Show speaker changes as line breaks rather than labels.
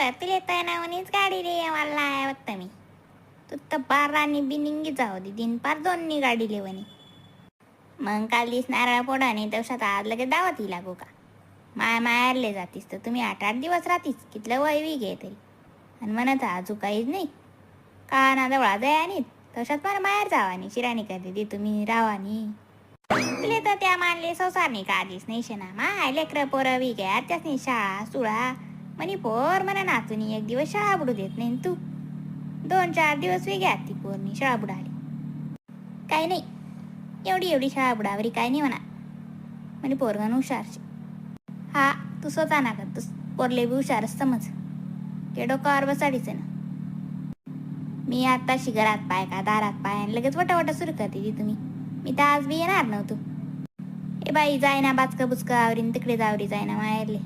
तुला येतोय ना म्हणीच गाडी रे मला वाटतं मी तू तर बारानी बिनिंगी जाऊ दे दिन पार दोन्ही गाडी लेवणी मग काल दिस नारळ पोडाने तवशात आज लगेच दावत लागू का मायारले जातीस तर तुम्ही 8-8 दिवस राहतीस कितलं वय घे तरी आणि म्हणत आजू काहीच नाही का ना जवळा दयानी तशात मला माहेर जावानी शिराणी करते ती तुम्ही रावानी तुले तर त्या मानले संसारनी का आधीच नाही शेना माय लेकरं पोरं विग्या त्याच नाही शाळा सुळा म्हणे पोर मला नाचून एक दिवस शाळा बुडू देत नाही तू 2-4 दिवस वेगळ्या ती पोरनी शाळा बुडाली काही नाही एवढी शाळा बुडावरी काय नाही म्हणा म्हणे पोरगण हुशारशी हा तू स्वतः ना कर तू पोरले बी हुशारच समज ते डोकावर बसाडीच ना मी आताशी घरात पाय का दारात पाय आणि लगेच वटावटा सुरू करते ती तुम्ही मी तर आज बी येणार नव्हतो ए बाई जाय ना बाचका बुचका आवरीन तिकडे जावरी जाय ना माहेरले